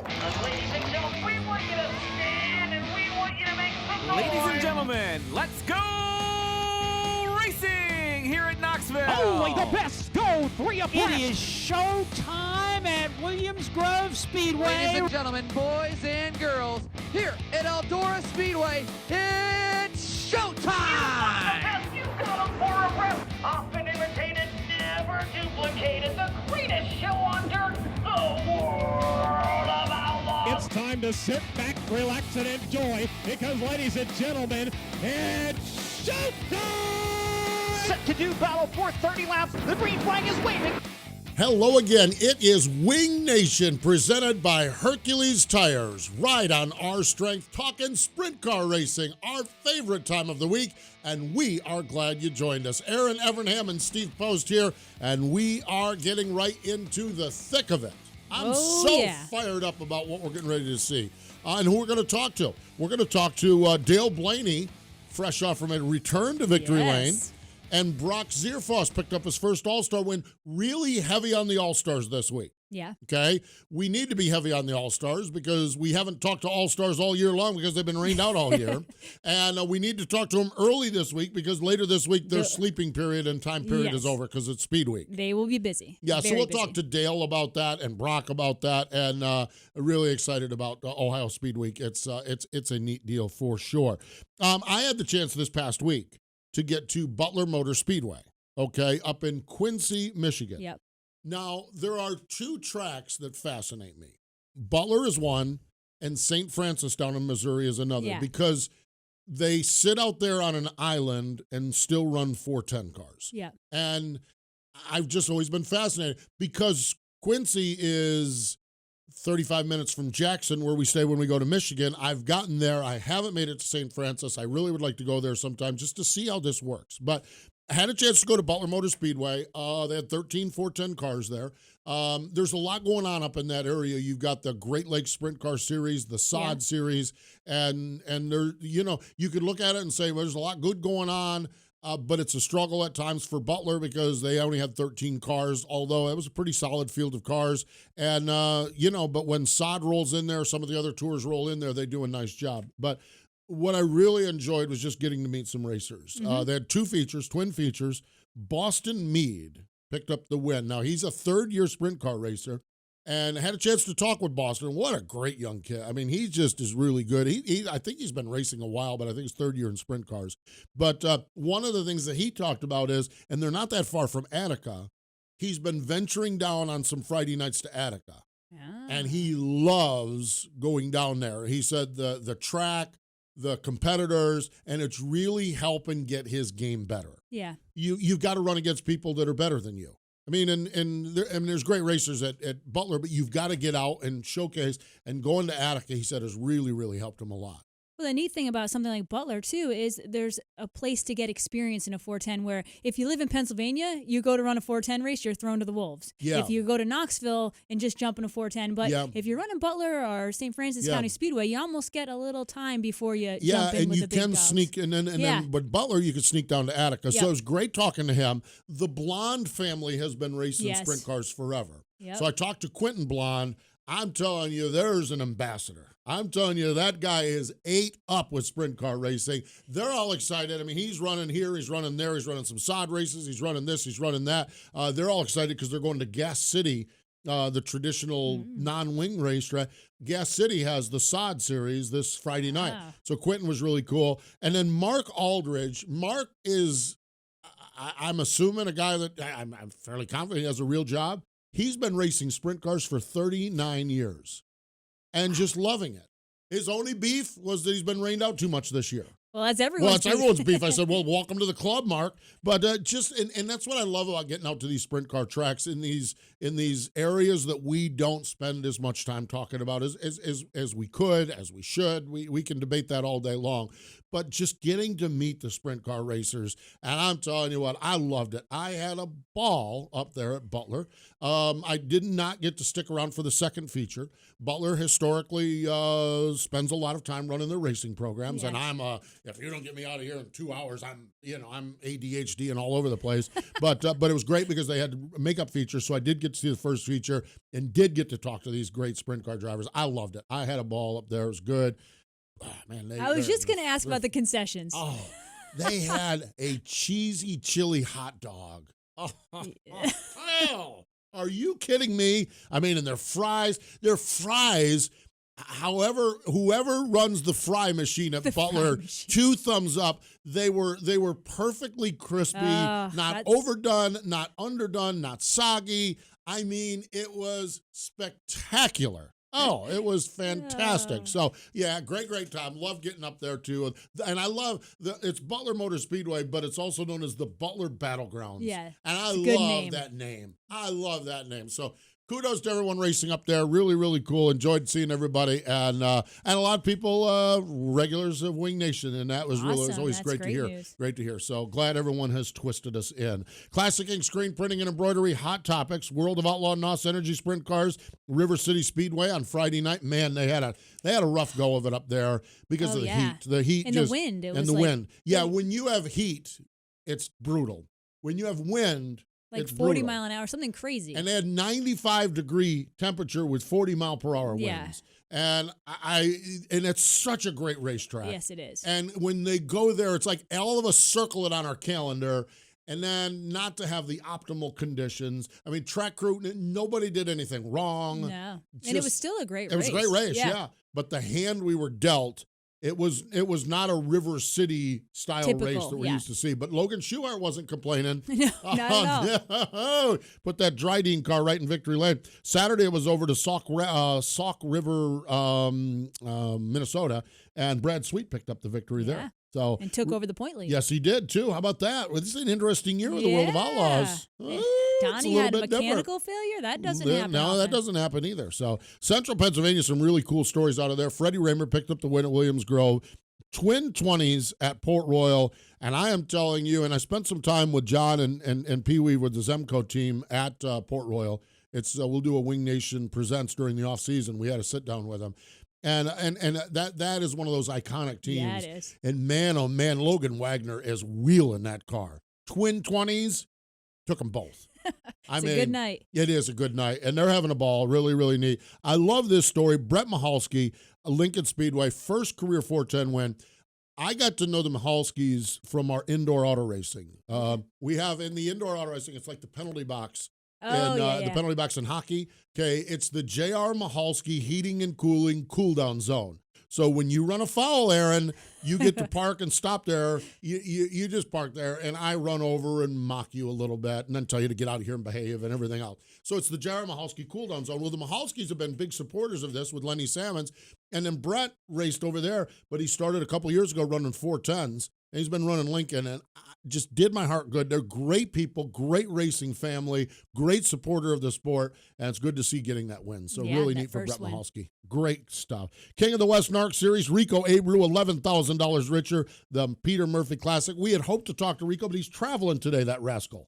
Ladies and gentlemen, we want you to stand and we want you to make some noise. Ladies and gentlemen, let's go racing here at Knoxville. Only the best go three abreast. It is show time at Williams Grove Speedway. Ladies and gentlemen, boys and girls, here at Eldora Speedway, it's showtime! You got 'em for a breath. Often imitated, never duplicated. The greatest show on dirt, the world of outlaws. It's time to sit back, relax, and enjoy because, ladies and gentlemen, it's showtime! Set to do battle for 30 laps. The green flag is waving. Hello again. It is Wing Nation presented by Hercules Tires. Ride on our strength, talking sprint car racing, our favorite time of the week, and we are glad you joined us. Erin, Evernham, and Steve Post here, and we are getting right into the thick of it. I'm fired up about what we're getting ready to see. And who we're going to talk to. We're going to talk to Dale Blaney, fresh off from a return to victory lane. And Brock Zearfoss picked up his first All-Star win, really heavy on the All-Stars this week. Yeah. Okay? We need to be heavy on the All-Stars because we haven't talked to All-Stars all year long because they've been rained out all year. And we need to talk to them early this week because later this week their sleeping period and time period is over because it's Speed Week. They will be busy. Yeah, Very so we'll busy. talk to Dale about that and Brock about that, and really excited about Ohio Speed Week. It's a neat deal for sure. I had the chance this past week to get to Butler Motor Speedway, okay, up in Quincy, Michigan. Yep. Now, there are two tracks that fascinate me. Butler is one, and St. Francis down in Missouri is another, because they sit out there on an island and still run 410 cars. Yeah. And I've just always been fascinated because Quincy is 35 minutes from Jackson, where we stay when we go to Michigan. I've gotten there. I haven't made it to St. Francis. I really would like to go there sometime just to see how this works. But I had a chance to go to Butler Motor Speedway. They had 13 410 cars there. There's a lot going on up in that area. You've got the Great Lakes Sprint Car Series, the SOD Series, and there, you could look at it and say, well, there's a lot good going on. But it's a struggle at times for Butler because they only had 13 cars, although it was a pretty solid field of cars. And, but when SOD rolls in there, some of the other tours roll in there, they do a nice job. But what I really enjoyed was just getting to meet some racers. They had two features, twin features. Boston Mead picked up the win. Now, he's a third-year sprint car racer. And I had a chance to talk with Boston. What a great young kid. I mean, he just is really good. I think he's been racing a while, but I think it's third year in sprint cars. But one of the things that he talked about is, and they're not that far from Attica, he's been venturing down on some Friday nights to Attica. And he loves going down there. He said the track, the competitors, and it's really helping get his game better. Yeah. You've got to run against people that are better than you. I mean, there's great racers at Butler, but you've got to get out and showcase. And going to Attica, he said, has really, really helped him a lot. Well, the neat thing about something like Butler, too, is there's a place to get experience in a 410 where if you live in Pennsylvania, you go to run a 410 race, you're thrown to the wolves. Yeah. If you go to Knoxville and just jump in a 410, but if you're running Butler or St. Francis County Speedway, you almost get a little time before you jump in with the big dogs. Yeah, and you can sneak, and then, but Butler, you can sneak down to Attica. So it was great talking to him. The Blonde family has been racing sprint cars forever. Yep. So I talked to Quentin Blonde. I'm telling you, there's an ambassador. I'm telling you, that guy is ate up with sprint car racing. They're all excited. I mean, he's running here, he's running there, he's running some SOD races, he's running this, he's running that. They're all excited because they're going to Gas City, the traditional non-wing racetrack. Gas City has the SOD series this Friday night. So Quentin was really cool. And then Mark Aldridge. Mark is, I'm assuming, a guy that I'm fairly confident he has a real job. He's been racing sprint cars for 39 years and just loving it. His only beef was that he's been rained out too much this year. Well, that's everyone's beef. Everyone's beef. I said, well, welcome to the club, Mark. But and that's what I love about getting out to these sprint car tracks in these areas that we don't spend as much time talking about as we could, as we should. We can debate that all day long. But just getting to meet the sprint car racers, and I'm telling you what, I loved it. I had a ball up there at Butler. I did not get to stick around for the second feature. Butler historically spends a lot of time running their racing programs, and I'm if you don't get me out of here in 2 hours, I'm ADHD and all over the place. But it was great because they had makeup features, so I did get to see the first feature and did get to talk to these great sprint car drivers. I loved it. I had a ball up there. It was good. Oh, man, I was just going to ask about the concessions. Oh, they had a cheesy chili hot dog. Oh, hell. Are you kidding me? I mean, and their fries, whoever runs the fry machine at Butler, 2 thumbs up. They were perfectly crispy, not overdone, not underdone, not soggy. I mean, it was spectacular. Oh, it was fantastic. So, yeah, great time. Love getting up there, too. And I love, it's Butler Motor Speedway, but it's also known as the Butler Battlegrounds. Yeah. And I love that name. I love that name. So, kudos to everyone racing up there. Really, really cool. Enjoyed seeing everybody. And a lot of people, regulars of Wing Nation. And that was really, it was always great to hear. News. Great to hear. So glad everyone has twisted us in. Classic Ink Screen Printing and Embroidery, Hot Topics, World of Outlaw NOS Energy Sprint Cars, River City Speedway on Friday night. Man, they had a rough go of it up there because of the heat. The heat and the wind. Wind. Yeah, when you have heat, it's brutal. When you have wind, like it's 40 brutal. mile an hour, something crazy. And they had 95-degree temperature with 40 mile per hour winds. And and it's such a great racetrack. Yes, it is. And when they go there, it's like all of us circle it on our calendar, and then not to have the optimal conditions. I mean, track crew, nobody did anything wrong. No. And it was still a great race. It was a great race, yeah. But the hand we were dealt, it was not a River City style race that we're used to see. But Logan Schuart wasn't complaining. No, not at all. Put that Dryden car right in victory lane. Saturday it was over to Sauk River, Minnesota, and Brad Sweet picked up the victory there. So and took over the point lead. Yes, he did too. How about that? Well, this is an interesting year with the World of Outlaws. Donnie had a mechanical failure. That doesn't happen. No, often. that doesn't happen either. So Central Pennsylvania, some really cool stories out of there. Freddie Raymer picked up the win at Williams Grove. Twin 20s at Port Royal. And I am telling you, and I spent some time with John and Pee Wee with the Zemco team at Port Royal. It's we'll do a Wing Nation Presents during the off season. We had a sit down with them. And that is one of those iconic teams. Yeah, it is. And man, oh man, Logan Wagner is wheeling that car. Twin 20s, took them both. It's a good night. It is a good night, and they're having a ball. Really, really neat. I love this story. Brett Michalski, Lincoln Speedway, first career 410 win. I got to know the Michalskis from our indoor auto racing. We have in the indoor auto racing, it's like the penalty box. The penalty box in hockey. Okay, it's the J.R. Michalski heating and cooling cool-down zone. So when you run a foul, Erin, you get to park and stop there. You just park there, and I run over and mock you a little bit and then tell you to get out of here and behave and everything else. So it's the J.R. Michalski cool-down zone. Well, the Michalskis have been big supporters of this with Lenny Salmons, and then Brett raced over there, but he started a couple years ago running 410s, and he's been running Lincoln, and just did my heart good. They're great people, great racing family, great supporter of the sport, and it's good to see getting that win. So really neat for Brett Michalski. Great stuff. King of the West NARC Series, Rico Abreu, $11,000 richer, the Peter Murphy Classic. We had hoped to talk to Rico, but he's traveling today, that rascal.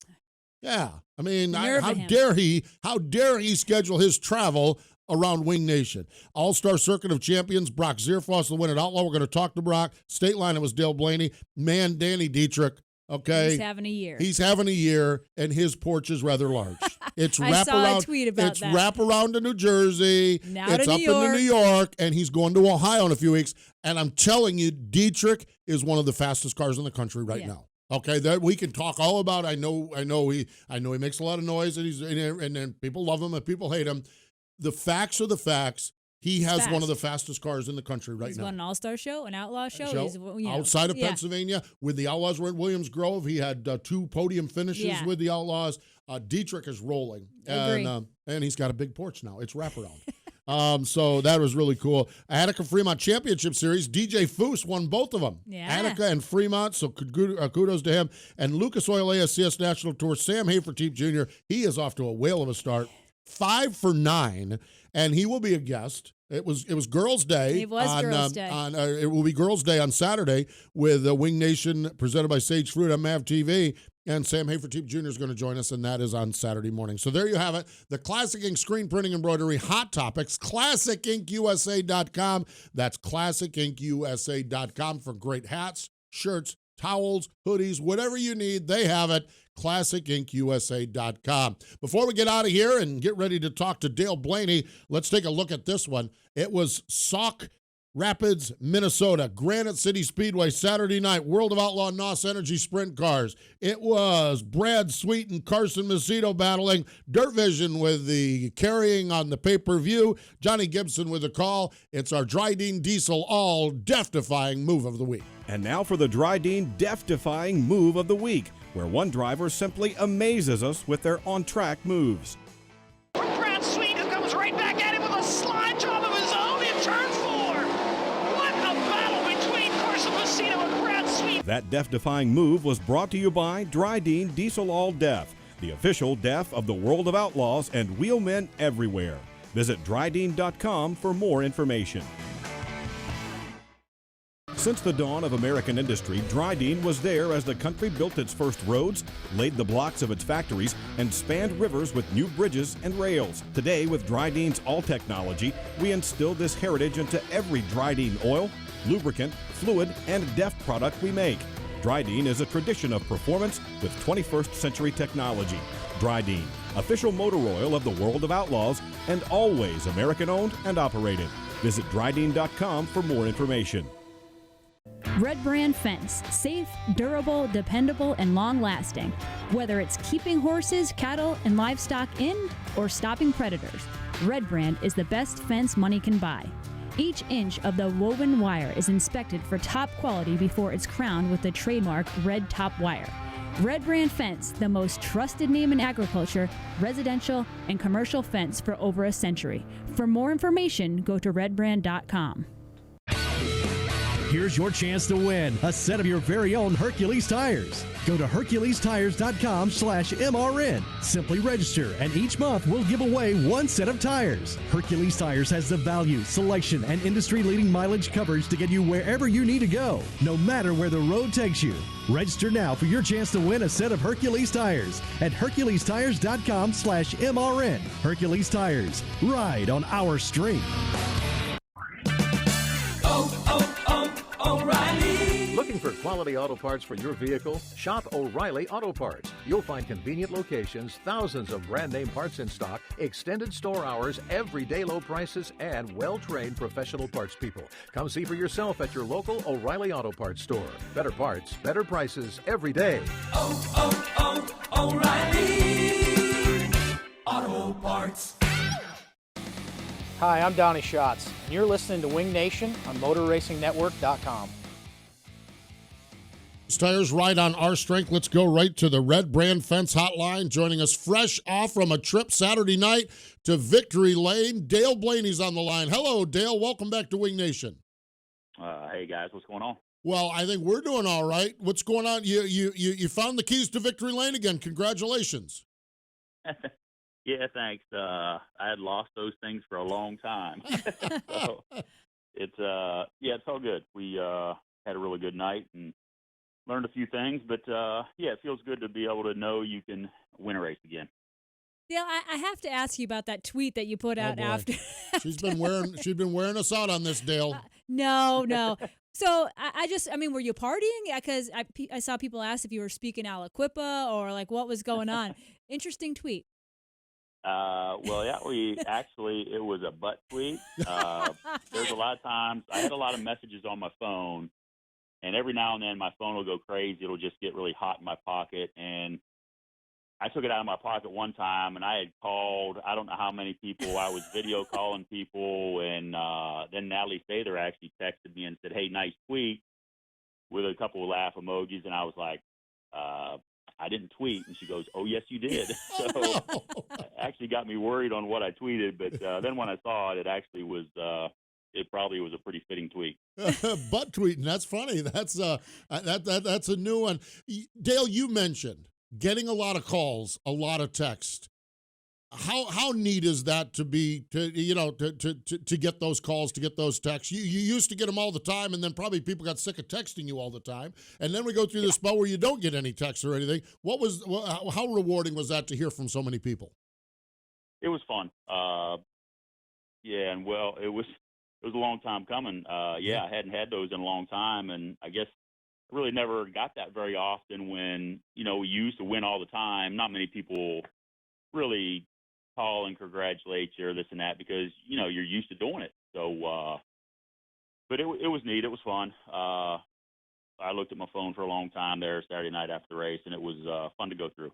Yeah, I mean, how dare he schedule his travel around Wing Nation. All-Star Circuit of Champions, Brock Zearfoss, the win at Outlaw. We're going to talk to Brock. State line, it was Dale Blaney. Man, Danny Dietrich. Okay. He's having a year. He's having a year, and his porch is rather large. It's I saw a tweet about it's that. wrap around to New Jersey. Now it's to up into New York, and he's going to Ohio in a few weeks. And I'm telling you, Dietrich is one of the fastest cars in the country right now. Okay, that we can talk all about. I know he makes a lot of noise, and then people love him and people hate him. The facts are the facts. He has one of the fastest cars in the country right now. He's won an All-Star show, an Outlaw show. Outside of Pennsylvania, with the Outlaws, we're in Williams Grove. He had 2 podium finishes with the Outlaws. Dietrich is rolling. And he's got a big porch now. It's wraparound. So that was really cool. Attica Fremont Championship Series. DJ Foose won both of them. Yeah. Attica and Fremont, so kudos to him. And Lucas Oil ASCS National Tour, Sam Haferteep Jr., he is off to a whale of a start. 5 for 9, and he will be a guest. It was Girls' Day. It was Girls' Day. It will be Girls' Day on Saturday with Wing Nation presented by Sage Fruit on MAV TV. And Sam Hafertepe Jr. is going to join us, and that is on Saturday morning. So there you have it. The Classic Ink Screen Printing Embroidery Hot Topics, ClassicInkUSA.com. That's ClassicInkUSA.com for great hats, shirts, towels, hoodies, whatever you need, they have it. ClassicInkUSA.com. Before we get out of here and get ready to talk to Dale Blaney, let's take a look at this one. It was Sauk Rapids, Minnesota, Granite City Speedway, Saturday night, World of Outlaw NOS Energy Sprint Cars. It was Brad Sweet and Carson Macedo battling, Dirt Vision with the carrying on the pay-per-view, Johnny Gibson with the call. It's our Dryden Diesel All death-defying move of the week. And now for the Dryden death-defying move of the week, where one driver simply amazes us with their on-track moves. Brad Sweet, who comes right back at him with a slide job of his own in turn 4. What a battle between Carson Macedo and Brad Sweet. That death-defying move was brought to you by Dryden Diesel All Death, the official death of the World of Outlaws and wheelmen everywhere. Visit Dryden.com for more information. Since the dawn of American industry, Dryden was there as the country built its first roads, laid the blocks of its factories, and spanned rivers with new bridges and rails. Today, with Dryden's All technology, we instill this heritage into every Dryden oil, lubricant, fluid, and DEF product we make. Dryden is a tradition of performance with 21st century technology. Dryden, official motor oil of the World of Outlaws, and always American-owned and operated. Visit Dryden.com for more information. Red Brand Fence. Safe, durable, dependable, and long-lasting. Whether it's keeping horses, cattle, and livestock in or stopping predators, Red Brand is the best fence money can buy. Each inch of the woven wire is inspected for top quality before it's crowned with the trademark Red Top Wire. Red Brand Fence, the most trusted name in agriculture, residential, and commercial fence for over a century. For more information, go to redbrand.com. Here's your chance to win a set of your very own Hercules tires. Go to HerculesTires.com/MRN. Simply register, and each month we'll give away one set of tires. Hercules Tires has the value, selection, and industry-leading mileage coverage to get you wherever you need to go, no matter where the road takes you. Register now for your chance to win a set of Hercules tires at HerculesTires.com/MRN. Hercules Tires. Ride on our street. Looking for quality auto parts for your vehicle? Shop O'Reilly Auto Parts. You'll find convenient locations, thousands of brand name parts in stock, extended store hours, everyday low prices, and well-trained professional parts people. Come see for yourself at your local O'Reilly Auto Parts store. Better parts, better prices every day. O'Reilly Auto Parts. Hi, I'm Donnie Schatz, and you're listening to Wing Nation on MotorRacingNetwork.com. Tires ride on our strength. Let's go right to the Red Brand Fence Hotline. Joining us fresh off from a trip Saturday night to Victory Lane, Dale Blaney's on the line. Hello, Dale. Welcome back to Wing Nation. Hey, guys. What's going on? Well, I think we're doing all right. What's going on? You found the keys to Victory Lane again. Congratulations. Yeah, thanks. I had lost those things for a long time. So it's all good. We had a really good night and learned a few things, but it feels good to be able to know you can win a race again. Dale, I have to ask you about that tweet that you put out after. She's been wearing us out on this, Dale. No. So were you partying? Because I saw people ask if you were speaking Aliquippa or like what was going on. Interesting tweet. It was a butt tweet. There's a lot of times I had a lot of messages on my phone, and every now and then my phone will go crazy. It'll just get really hot in my pocket, and I took it out of my pocket one time, and I had called, I don't know how many people. I was video calling people, and then Natalie Sather actually texted me and said, "Hey, nice tweet," with a couple of laugh emojis, and I was like, I didn't tweet. And she goes, "Oh, yes, you did." So it actually got me worried on what I tweeted, but then when I saw it, it actually was it probably was a pretty fitting tweet. Butt tweeting, that's funny. That's a new one. Dale, you mentioned getting a lot of calls, a lot of text. How neat is that to get those calls, to get those texts? You used to get them all the time, and then probably people got sick of texting you all the time. And then we go through this spell where you don't get any texts or anything. How rewarding was that to hear from so many people? It was fun. And well, it was a long time coming. I hadn't had those in a long time, and I guess I really never got that very often when, we used to win all the time. Not many people really call and congratulate you or this and that because, you're used to doing it. So, but it was neat. It was fun. I looked at my phone for a long time there Saturday night after the race, and it was fun to go through.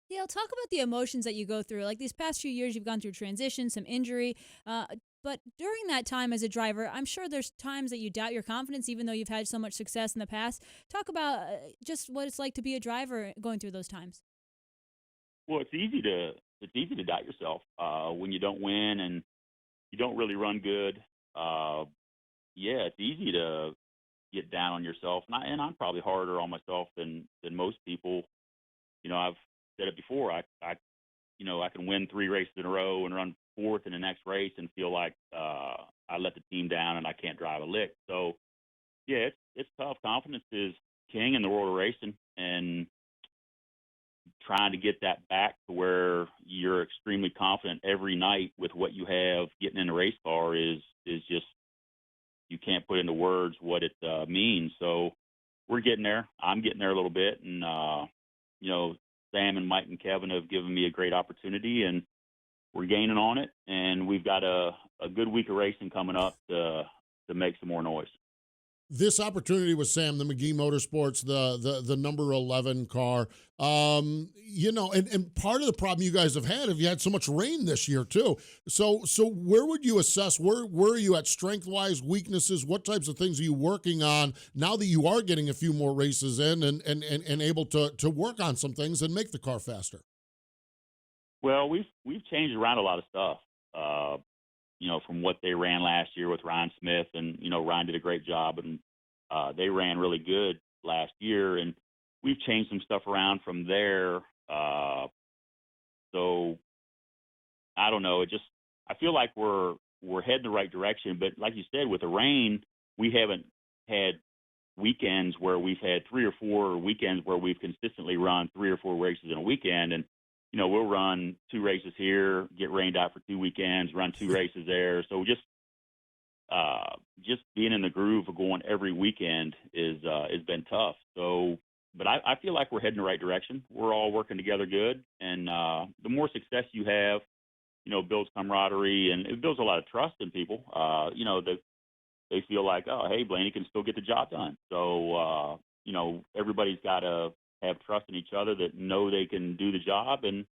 Dale, talk about the emotions that you go through. Like these past few years, you've gone through transition, some injury. But during that time as a driver, I'm sure there's times that you doubt your confidence, even though you've had so much success in the past. Talk about just what it's like to be a driver going through those times. Well, it's easy to doubt yourself when you don't win and you don't really run good. It's easy to get down on yourself, and I'm probably harder on myself than most people. I've said it before. I can win 3 races in a row and run 4th in the next race and feel like I let the team down and I can't drive a lick. So, it's tough. Confidence is king in the world of racing, and trying to get that back to where you're extremely confident every night with what you have getting in a race car is just, you can't put into words what it means. So we're getting there. I'm getting there a little bit, and Sam and Mike and Kevin have given me a great opportunity, and we're gaining on it. And we've got a good week of racing coming up to make some more noise. This opportunity with Sam, the McGee Motorsports, the number 11 car, and part of the problem you guys have you had so much rain this year too. So where would you assess, where are you at strength-wise, weaknesses? What types of things are you working on now that you are getting a few more races in and able to work on some things and make the car faster? Well, we've changed around a lot of stuff. From what they ran last year with Ryan Smith, and, Ryan did a great job, and they ran really good last year, and we've changed some stuff around from there. So I don't know. I feel like we're heading the right direction, but like you said, with the rain, we haven't had weekends where we've had 3 or 4 weekends where we've consistently run 3 or 4 races in a weekend, and we'll run 2 races here, get rained out for 2 weekends, run 2 races there. So just being in the groove of going every weekend has been tough. So, but I feel like we're heading the right direction. We're all working together good, and the more success you have, builds camaraderie, and it builds a lot of trust in people. They feel like, oh, hey, Blaney can still get the job done. So, everybody's got to have trust in each other that know they can do the job, and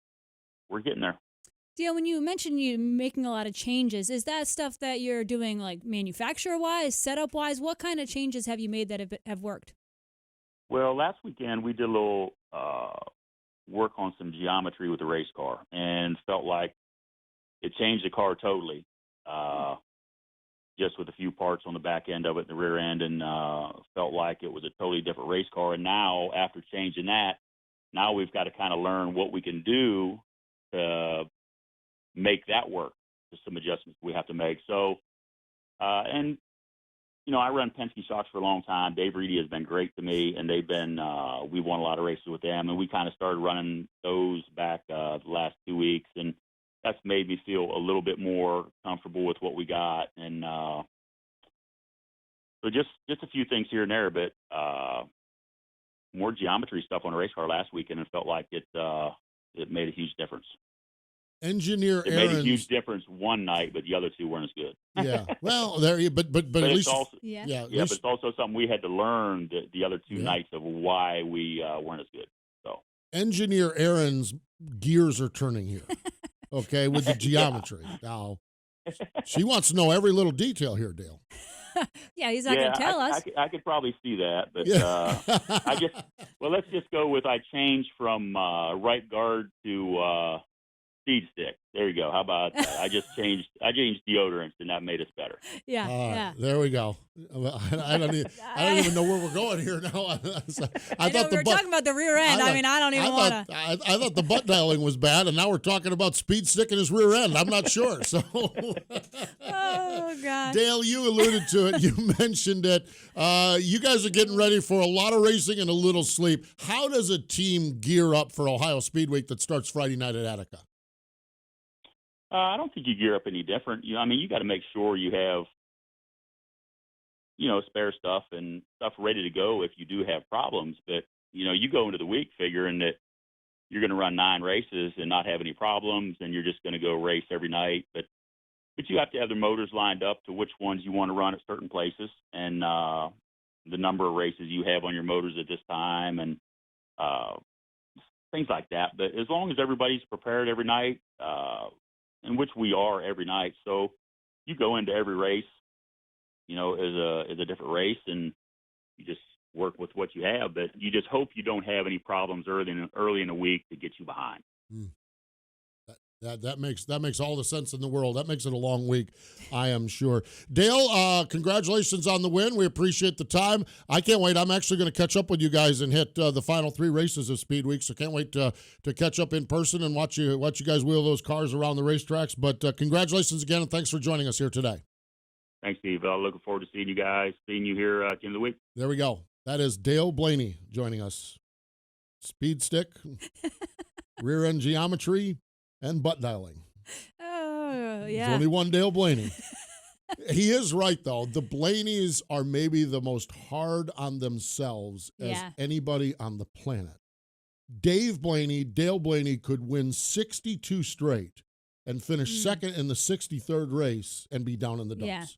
we're getting there. Dale, when you mentioned you making a lot of changes, is that stuff that you're doing like manufacturer-wise, setup-wise? What kind of changes have you made that have worked? Well, last weekend we did a little work on some geometry with the race car, and felt like it changed the car totally. Just with a few parts on the back end of it, the rear end, and felt like it was a totally different race car. And now, after changing that, now we've got to kind of learn what we can do to make that work. There's some adjustments we have to make. So, I run Penske shocks for a long time. Dave Reedy has been great to me, and they've been, we won a lot of races with them, and we kind of started running those back the last 2 weeks, and that's made me feel a little bit more comfortable with what we got. And so just a few things here and there, but more geometry stuff on a race car last weekend, and felt like it made a huge difference. Engineer It made a huge difference one night, but the other 2 weren't as good. Yeah, well, but at least also, but it's also something we had to learn the other 2 nights of why we weren't as good. So Engineer Erin's gears are turning here. Okay, with the geometry. Now, she wants to know every little detail here, Dale. Yeah, he's not going to tell us. I could probably see that, but let's just go with I changed from right guard to Speed stick. There you go. How about that? I changed deodorants, and that made us better. Yeah, yeah. There we go. I don't even know where we're going here now. I thought we're talking about the rear end. I don't even want to. I thought the butt dialing was bad, and now we're talking about speed stick in his rear end. I'm not sure. So, oh God, Dale, you alluded to it. You mentioned it. You guys are getting ready for a lot of racing and a little sleep. How does a team gear up for Ohio Speed Week that starts Friday night at Attica? I don't think you gear up any different. You got to make sure you have, spare stuff and stuff ready to go if you do have problems. But, you go into the week figuring that you're going to run 9 races and not have any problems, and you're just going to go race every night. But you have to have the motors lined up to which ones you want to run at certain places and the number of races you have on your motors at this time and things like that. But as long as everybody's prepared every night, in which we are every night. So you go into every race, as a different race, and you just work with what you have. But you just hope you don't have any problems early in the week to get you behind. That makes all the sense in the world. That makes it a long week, I am sure. Dale, congratulations on the win. We appreciate the time. I can't wait. I'm actually going to catch up with you guys and hit the final 3 races of Speed Week. So can't wait to catch up in person and watch you guys wheel those cars around the racetracks. But congratulations again, and thanks for joining us here today. Thanks, Steve. Looking forward to seeing you guys, seeing you here at the end of the week. There we go. That is Dale Blaney joining us. Speed stick, rear end geometry, and butt dialing. Oh, yeah. There's only one Dale Blaney. He is right, though. The Blaneys are maybe the most hard on themselves as anybody on the planet. Dale Blaney could win 62 straight and finish second in the 63rd race and be down in the dumps,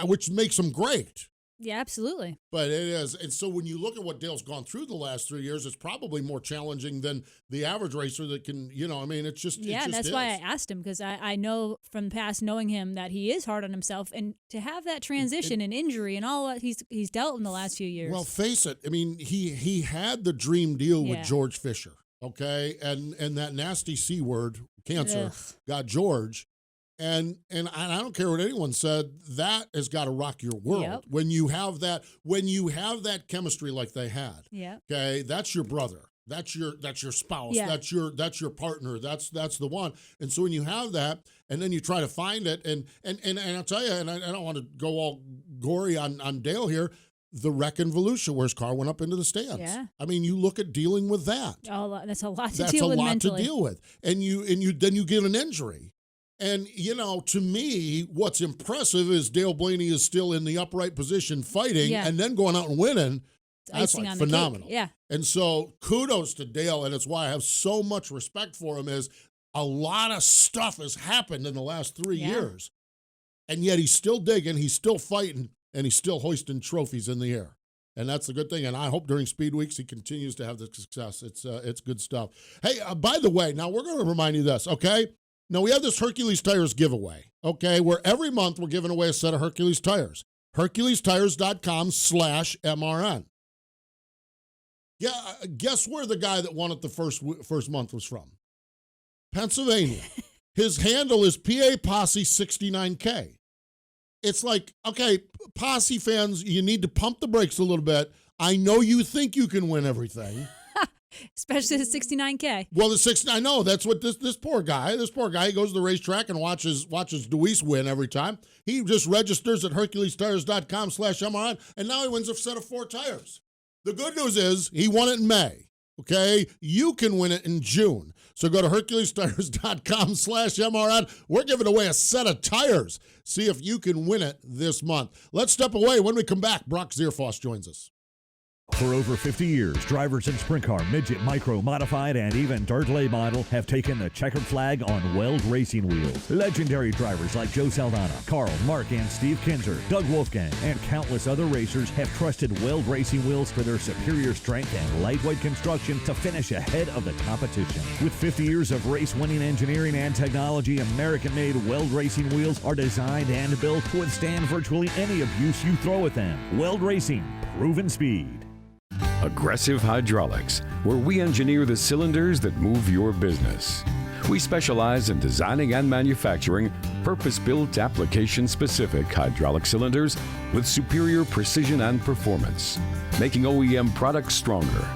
which makes him great. Yeah, absolutely. But it is. And so when you look at what Dale's gone through the last 3 years, it's probably more challenging than the average racer that can, it's just. Yeah, and that's why I asked him, because I know from past knowing him that he is hard on himself. And to have that transition and injury and all that he's dealt in the last few years. Well, face it. He had the dream deal with George Fisher, okay? And that nasty C word, cancer, got George. And I don't care what anyone said, that has got to rock your world. Yep. When you have that chemistry like they had. Yeah. Okay, that's your brother. That's your spouse. Yeah. That's your partner. That's the one. And so when you have that, and then you try to find it, and I'll tell you, and I don't want to go all gory on Dale here, the wreck in Volusia where his car went up into the stands. Yeah. You look at dealing with that. Oh, that's a lot to deal with mentally. To deal with. And then you get an injury. And, to me, what's impressive is Dale Blaney is still in the upright position fighting and then going out and winning. That's like phenomenal. Yeah. And so kudos to Dale, and it's why I have so much respect for him, is a lot of stuff has happened in the last 3 years. And yet he's still digging, he's still fighting, and he's still hoisting trophies in the air. And that's the good thing. And I hope during Speed Weeks he continues to have the success. It's good stuff. Hey, by the way, now we're going to remind you this, okay? Now, we have this Hercules Tires giveaway, okay, where every month we're giving away a set of Hercules Tires. HerculesTires.com/MRN. Yeah, guess where the guy that won it the first month was from? Pennsylvania. His handle is PA Posse 69K. It's like, okay, Posse fans, you need to pump the brakes a little bit. I know you think you can win everything. Especially the 69K. Well, the 69, I know. That's what this poor guy, he goes to the racetrack and watches Deweese win every time. He just registers at HerculesTires.com/MRN, and now he wins a set of 4 tires. The good news is he won it in May, okay? You can win it in June. So go to HerculesTires.com/MRN. We're giving away a set of tires. See if you can win it this month. Let's step away. When we come back, Brock Zearfoss joins us. For over 50 years, drivers in sprint car, midget, micro, modified, and even dirt late model have taken the checkered flag on Weld Racing Wheels. Legendary drivers like Joe Saldana, Carl, Mark, and Steve Kinzer, Doug Wolfgang, and countless other racers have trusted Weld Racing Wheels for their superior strength and lightweight construction to finish ahead of the competition. With 50 years of race-winning engineering and technology, American-made Weld Racing Wheels are designed and built to withstand virtually any abuse you throw at them. Weld Racing, proven speed. Aggressive Hydraulics, where we engineer the cylinders that move your business. We specialize in designing and manufacturing purpose-built, application-specific hydraulic cylinders with superior precision and performance, making OEM products stronger,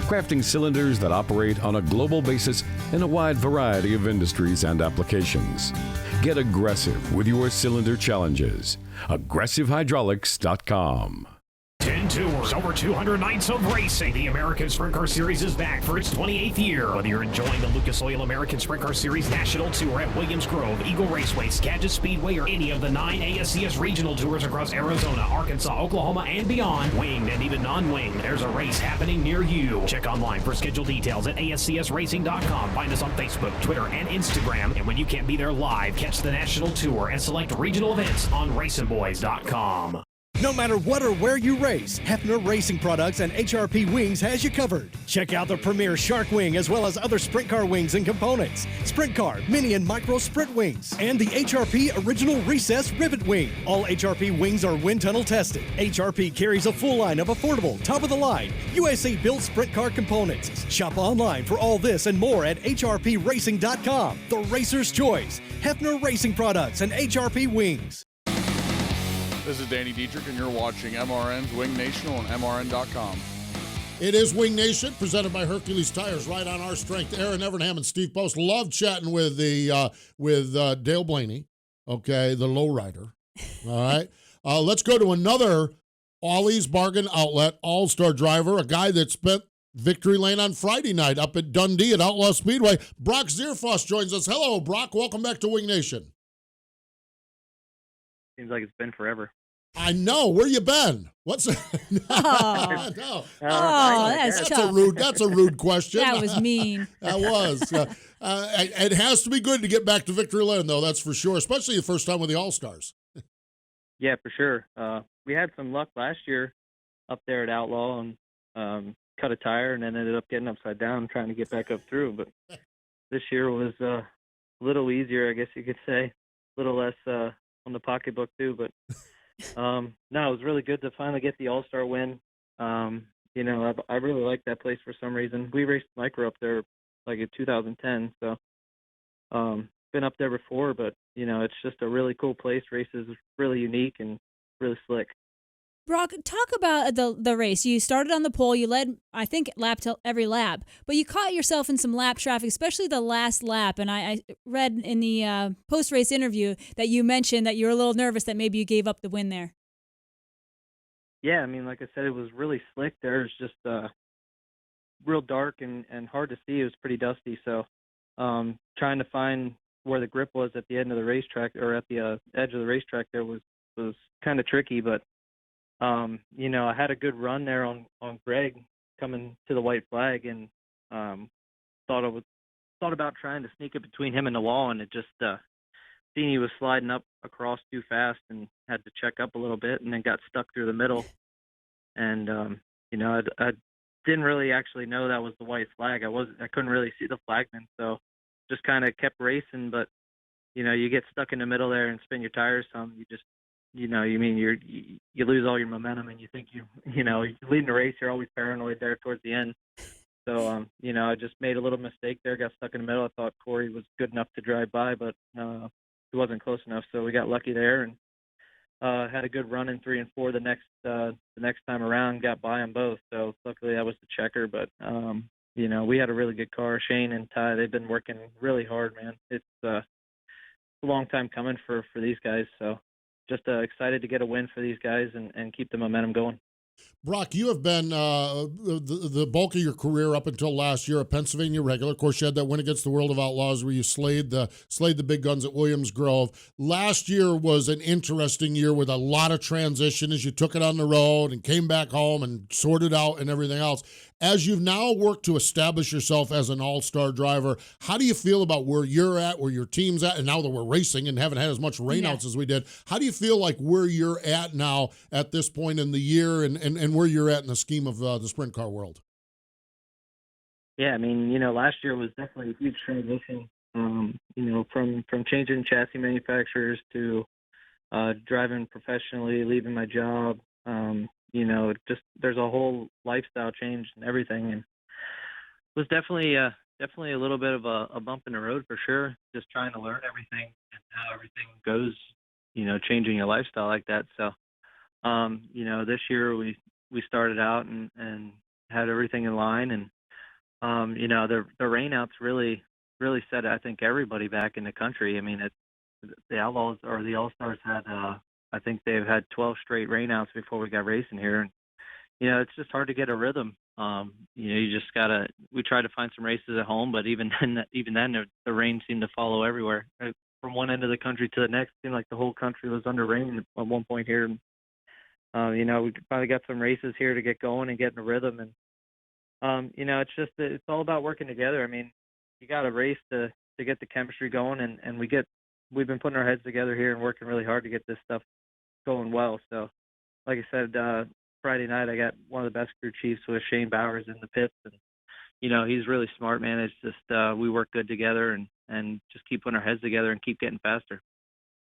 crafting cylinders that operate on a global basis in a wide variety of industries and applications. Get aggressive with your cylinder challenges. AggressiveHydraulics.com. 10 tours, over 200 nights of racing. The American Sprint Car Series is back for its 28th year. Whether you're enjoying the Lucas Oil American Sprint Car Series National Tour at Williams Grove, Eagle Raceway, Skagit Speedway, or any of the 9 ASCS regional tours across Arizona, Arkansas, Oklahoma, and beyond, winged and even non-winged, there's a race happening near you. Check online for scheduled details at ASCSRacing.com. Find us on Facebook, Twitter, and Instagram. And when you can't be there live, catch the National Tour and select regional events on RacingBoys.com. No matter what or where you race, Hefner Racing Products and HRP Wings has you covered. Check out the premier Shark Wing as well as other sprint car wings and components. Sprint car, mini and micro sprint wings, and the HRP Original Recess Rivet Wing. All HRP wings are wind tunnel tested. HRP carries a full line of affordable, top-of-the-line, USA-built sprint car components. Shop online for all this and more at HRPRacing.com. The Racer's Choice, Hefner Racing Products and HRP Wings. This is Danny Dietrich, and you're watching MRN's Wing Nation on MRN.com. It is Wing Nation, presented by Hercules Tires, right on our strength. Erin, Evernham, and Steve Post. Love chatting with Dale Blaney, okay, the lowrider. All right. Let's go to another Ollie's Bargain Outlet all-star driver, a guy that spent victory lane on Friday night up at Dundee at Outlaw Speedway. Brock Zearfoss joins us. Hello, Brock. Welcome back to Wing Nation. Seems like it's been forever. I know. Where you been? What's? Oh, no. That's tough. That's a rude question. That was mean. That was. It has to be good to get back to victory lane, though. That's for sure. Especially the first time with the All Stars. Yeah, for sure. We had some luck last year up there at Outlaw and cut a tire, and then ended up getting upside down trying to get back up through. But this year was a little easier, I guess you could say. A little less on the pocketbook too, but no, it was really good to finally get the All-Star win. I really like that place for some reason. We raced micro up there like in 2010, so been up there before, but it's just a really cool place. Races really unique and really slick. Brock, talk about the race. You started on the pole. You led, I think, lap till every lap, but you caught yourself in some lap traffic, especially the last lap. And I read in the post-race interview that you mentioned that you were a little nervous that maybe you gave up the win there. Yeah, I mean, like I said, it was really slick there. It's just real dark and hard to see. It was pretty dusty, so trying to find where the grip was at the end of the racetrack or at the edge of the racetrack there was kind of tricky, but I had a good run there on Greg coming to the white flag, and thought about trying to sneak it between him and the wall, and it just seen he was sliding up across too fast and had to check up a little bit, and then got stuck through the middle. And I didn't really actually know that was the white flag. I couldn't really see the flagman, so just kind of kept racing. But you get stuck in the middle there and spin your tires some. You lose all your momentum, and you think you're leading the race. You're always paranoid there towards the end. So, I just made a little mistake there, got stuck in the middle. I thought Corey was good enough to drive by, but he wasn't close enough. So we got lucky there and had a good run in 3 and 4 the next time around, got by them both. So luckily that was the checker, but, we had a really good car. Shane and Ty, they've been working really hard, man. It's a long time coming for these guys. So just excited to get a win for these guys and keep the momentum going. Brock, you have been the bulk of your career up until last year a Pennsylvania regular. Of course, you had that win against the World of Outlaws where you slayed the big guns at Williams Grove. Last year was an interesting year with a lot of transition as you took it on the road and came back home and sorted out and everything else. As you've now worked to establish yourself as an all-star driver, how do you feel about where you're at, where your team's at, and now that we're racing and haven't had as much rainouts as we did, how do you feel like where you're at now at this point in the year and where you're at in the scheme of the sprint car world? Yeah, I mean, last year was definitely a huge transition, from changing chassis manufacturers to driving professionally, leaving my job, just there's a whole lifestyle change and everything. And it was definitely definitely a little bit of a bump in the road for sure. Just trying to learn everything and how everything goes, changing your lifestyle like that. So, this year we started out and had everything in line, and the rainouts really set, I think, everybody back in the country. I mean, the Outlaws or the All-Stars had, I think they've had 12 straight rainouts before we got racing here. And, it's just hard to get a rhythm. You just we tried to find some races at home, but even then the rain seemed to follow everywhere. From one end of the country to the next, it seemed like the whole country was under rain at one point here. And, we finally got some races here to get going and get in a rhythm. And, it's all about working together. I mean, you got to race to get the chemistry going, and we've been putting our heads together here and working really hard to get this stuff going well. So, like I said, Friday night I got one of the best crew chiefs with Shane Bowers in the pits, and he's really smart, man. It's just we work good together and just keep putting our heads together and keep getting faster.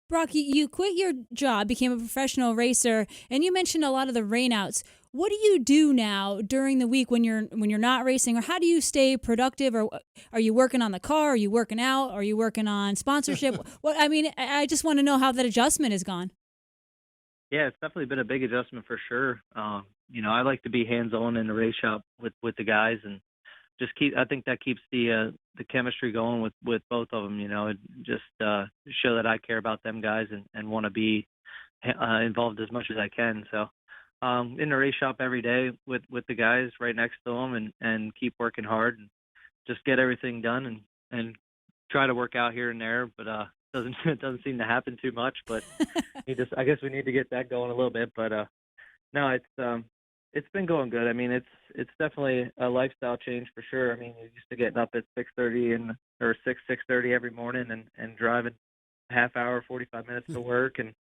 Brock, you quit your job, became a professional racer, and you mentioned a lot of the rainouts. What do you do now during the week when you're not racing, or how do you stay productive? Or are you working on the car? Are you working out? Are you working on sponsorship? I just want to know how that adjustment has gone. Yeah, it's definitely been a big adjustment for sure. I like to be hands-on in the race shop with the guys, and just I think that keeps the chemistry going with both of them. Just show that I care about them guys and want to be involved as much as I can. So in the race shop every day with the guys right next to them, and keep working hard and just get everything done and try to work out here and there, but it doesn't seem to happen too much. But I guess we need to get that going a little bit. But no, it's been going good. I mean, it's definitely a lifestyle change for sure. I mean, you're used to getting up at 6:30 or 6:30 every morning and driving a half hour, 45 minutes to work, and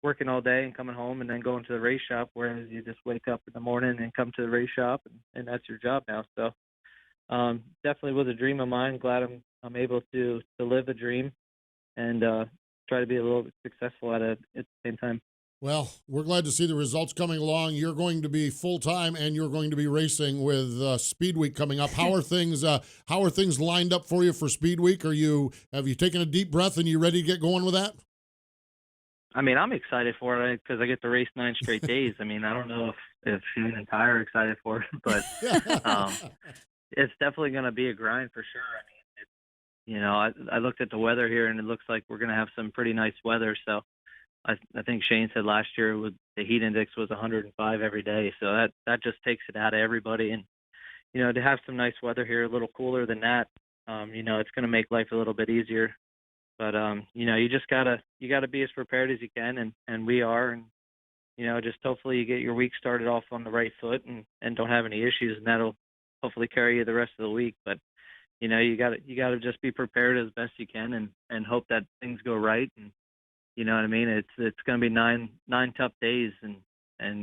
working all day and coming home and then going to the race shop, whereas you just wake up in the morning and come to the race shop, and that's your job now. So definitely was a dream of mine. Glad I'm able to live a dream and try to be a little bit successful at it at the same time. Well, we're glad to see the results coming along. You're going to be full-time, and you're going to be racing with Speed Week coming up. How are things lined up for you for Speed Week? Have you taken a deep breath and you ready to get going with that? I mean, I'm excited for it because I get to race 9 straight days. I mean, I don't know if Shane and Ty are excited for it, but it's definitely going to be a grind for sure. I mean, I looked at the weather here, and it looks like we're going to have some pretty nice weather. So I think Shane said last year the heat index was 105 every day. So that just takes it out of everybody. And, to have some nice weather here, a little cooler than that, it's going to make life a little bit easier. But, you just you gotta be as prepared as you can. And we are, and, just hopefully you get your week started off on the right foot and don't have any issues, and that'll hopefully carry you the rest of the week. But, you gotta just be prepared as best you can and hope that things go right. And, you know what I mean? It's going to be nine tough days, and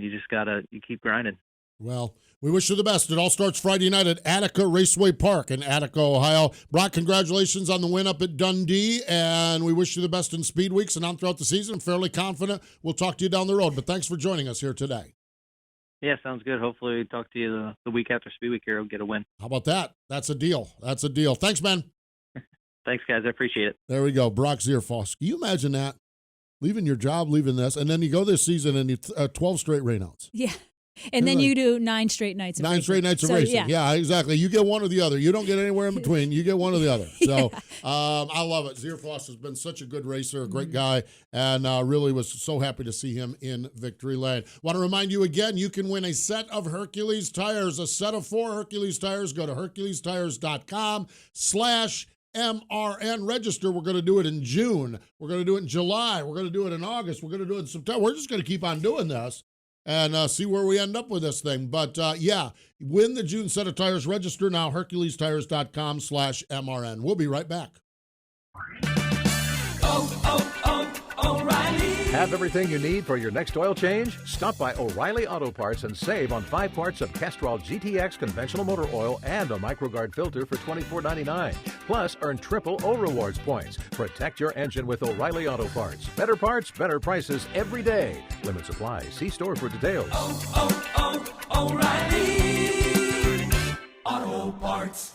you just you keep grinding. Well, we wish you the best. It all starts Friday night at Attica Raceway Park in Attica, Ohio. Brock, congratulations on the win up at Dundee, and we wish you the best in Speed Weeks and on throughout the season. I'm fairly confident we'll talk to you down the road, but thanks for joining us here today. Yeah, sounds good. Hopefully we talk to you the week after Speed Week here. We'll get a win. How about that? That's a deal. Thanks, man. Thanks, guys. I appreciate it. There we go. Brock Zearfoss. Can you imagine that? Leaving your job, leaving this, and then you go this season and you 12 straight rainouts. Yeah. And then you do 9 straight nights of racing. 9 straight nights of racing. Yeah, exactly. You get one or the other. You don't get anywhere in between. You get one or the other. So I love it. Zearfoss has been such a good racer, a great guy, and really was so happy to see him in victory lane. Want to remind you again, you can win a set of Hercules tires, a set of 4 Hercules tires. Go to HerculesTires.com/MRN. Register. We're going to do it in June. We're going to do it in July. We're going to do it in August. We're going to do it in September. We're just going to keep on doing this and see where we end up with this thing. But, win the June set of tires. Register now, HerculesTires.com/MRN. We'll be right back. O'Reilly. Have everything you need for your next oil change? Stop by O'Reilly Auto Parts and save on 5 parts of Castrol GTX conventional motor oil and a MicroGuard filter for $24.99. Plus, earn triple O Rewards points. Protect your engine with O'Reilly Auto Parts. Better parts, better prices every day. Limit supply. See store for details. O'Reilly Auto Parts.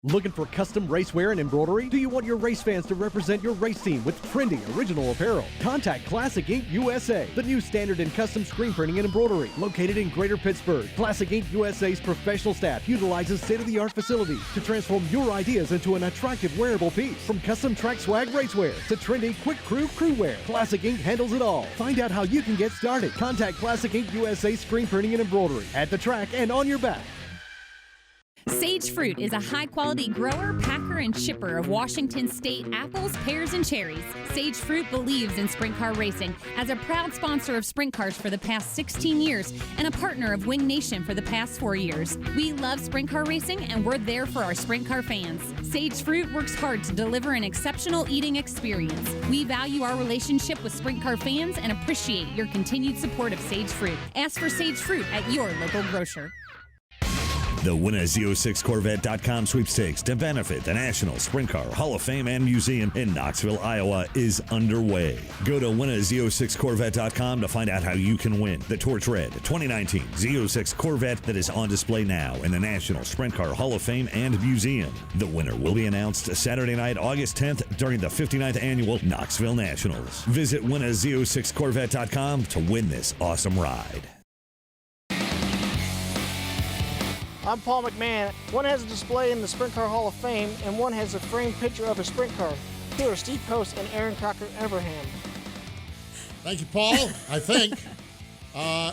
Looking for custom racewear and embroidery? Do you want your race fans to represent your race team with trendy original apparel? Contact Classic Ink USA, the new standard in custom screen printing and embroidery. Located in Greater Pittsburgh, Classic Ink USA's professional staff utilizes state-of-the-art facilities to transform your ideas into an attractive wearable piece. From custom track swag racewear to trendy quick crew wear, Classic Ink handles it all. Find out how you can get started. Contact Classic Ink USA screen printing and embroidery at the track and on your back. Sage Fruit is a high-quality grower, packer, and shipper of Washington State apples, pears, and cherries. Sage Fruit believes in sprint car racing as a proud sponsor of sprint cars for the past 16 years and a partner of Wing Nation for the past 4 years. We love sprint car racing, and we're there for our sprint car fans. Sage Fruit works hard to deliver an exceptional eating experience. We value our relationship with sprint car fans and appreciate your continued support of Sage Fruit. Ask for Sage Fruit at your local grocer. The Win a Z06Corvette.com sweepstakes to benefit the National Sprint Car Hall of Fame and Museum in Knoxville, Iowa is underway. Go to winaz06corvette.com to find out how you can win the Torch Red 2019 Z06 Corvette that is on display now in the National Sprint Car Hall of Fame and Museum. The winner will be announced Saturday night, August 10th during the 59th Annual Knoxville Nationals. Visit winaz06corvette.com to win this awesome ride. I'm Paul McMahon. One has a display in the Sprint Car Hall of Fame, and one has a framed picture of a sprint car. Here are Steve Post and Erin Crocker Evernham. Thank you, Paul. I think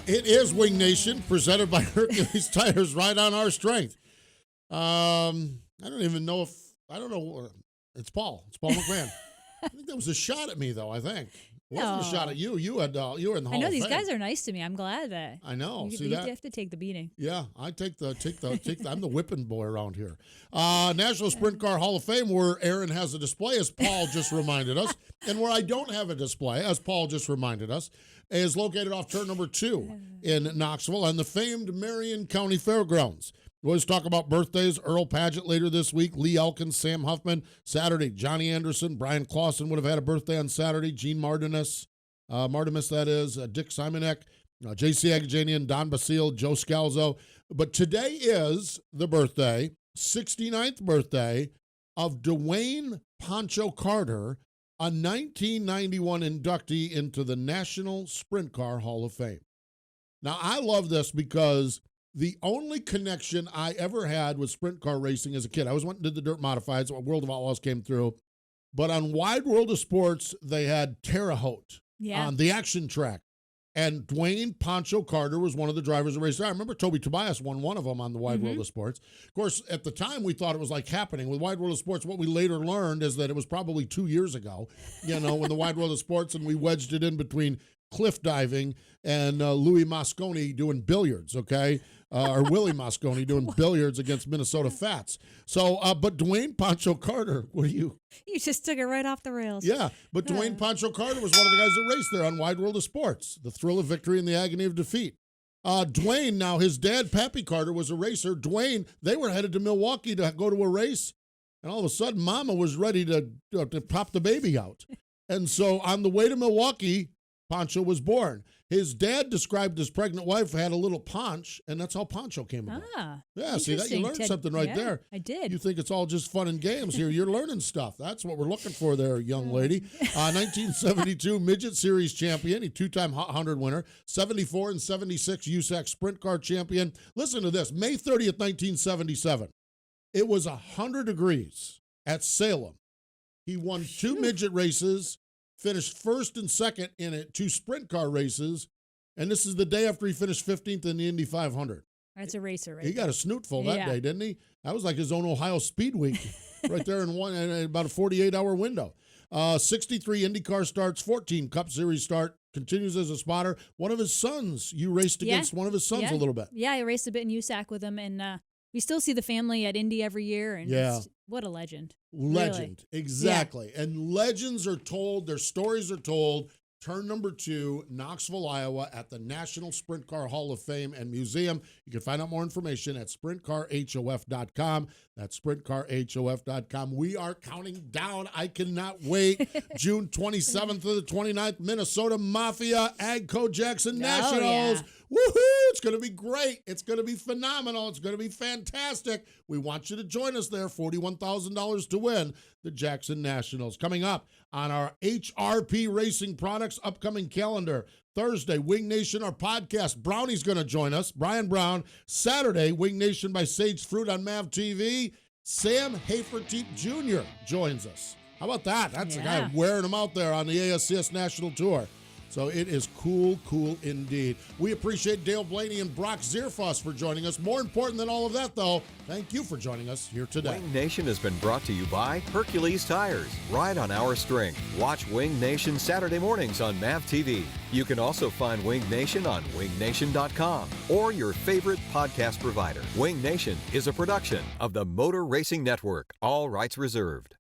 it is Wing Nation, presented by Hercules Tires, right on our strength. I don't even know if, I don't know. It's Paul. It's Paul McMahon. I think that was a shot at me, though, I think. It wasn't a shot at you. You were in the Hall of Fame. I know these guys are nice to me. I'm glad that. I know. You, See you that? have to take the beating. Yeah, I take the. I'm the whipping boy around here. National Sprint Car Hall of Fame, where Erin has a display, as Paul just reminded us, and where I don't have a display, as Paul just reminded us, is located off turn number 2 in Knoxville on the famed Marion County Fairgrounds. We always talk about birthdays. Earl Padgett later this week. Lee Elkins, Sam Huffman. Saturday, Johnny Anderson. Brian Clausen would have had a birthday on Saturday. Gene Martinis, that is. Dick Simonek. J.C. Agajanian, Don Basile, Joe Scalzo. But today is the birthday, 69th birthday, of Dwayne Pancho Carter, a 1991 inductee into the National Sprint Car Hall of Fame. Now, I love this because the only connection I ever had with sprint car racing as a kid, I always went and did the dirt modifieds, World of Outlaws came through, but on Wide World of Sports, they had Terre Haute on the action track, and Dwayne Pancho Carter was one of the drivers of race. I remember Toby Tobias won one of them on the Wide World of Sports. Of course, at the time, we thought it was like happening. With Wide World of Sports, what we later learned is that it was probably 2 years ago, when the Wide World of Sports, and we wedged it in between cliff diving and Louis Mosconi doing billiards, okay? Or Willie Mosconi doing billiards against Minnesota Fats. So, but Dwayne Pancho Carter, what do you? You just took it right off the rails. Yeah, but Dwayne Pancho Carter was one of the guys that raced there on Wide World of Sports. The thrill of victory and the agony of defeat. Dwayne, now his dad, Pappy Carter, was a racer. Dwayne, they were headed to Milwaukee to go to a race, and all of a sudden, Mama was ready to pop the baby out. And so on the way to Milwaukee, Pancho was born. His dad described his pregnant wife had a little paunch, and that's how Pancho came about. Yeah, see that? You learned something right there. I did. You think it's all just fun and games here. You're learning stuff. That's what we're looking for there, young lady. 1972 Midget Series champion, a 2-time Hot 100 winner, 74 and 76 USAC Sprint Car champion. Listen to this. May 30th, 1977. It was 100 degrees at Salem. He won 2 midget races, finished first and second in 2 sprint car races, and this is the day after he finished 15th in the Indy 500. That's a racer, right? He got a snootful that day, didn't he? That was like his own Ohio Speed Week right there in about a 48-hour window. 63 IndyCar starts, 14 Cup Series start, continues as a spotter. One of his sons, you raced against one of his sons a little bit. Yeah, I raced a bit in USAC with him, and we still see the family at Indy every year, and what a legend. Legend, really. Exactly. Yeah. And legends are told, their stories are told. Turn number 2, Knoxville, Iowa, at the National Sprint Car Hall of Fame and Museum. You can find out more information at sprintcarhof.com. That's sprintcarhof.com. We are counting down. I cannot wait. June 27th to the 29th, Minnesota Mafia Agco Jackson Nationals. Woohoo! It's going to be great. It's going to be phenomenal. It's going to be fantastic. We want you to join us there. $41,000 to win the Jackson Nationals. Coming up on our HRP Racing Products upcoming calendar. Thursday, Wing Nation, our podcast. Brownie's going to join us. Brian Brown. Saturday, Wing Nation by Sage Fruit on MAV TV. Sam Haferteep Jr. joins us. How about that? That's the guy wearing them out there on the ASCS National Tour. So it is cool, cool indeed. We appreciate Dale Blaney and Brock Zearfoss for joining us. More important than all of that, though, thank you for joining us here today. Wing Nation has been brought to you by Hercules Tires. Ride on our strength. Watch Wing Nation Saturday mornings on MAV TV. You can also find Wing Nation on wingnation.com or your favorite podcast provider. Wing Nation is a production of the Motor Racing Network. All rights reserved.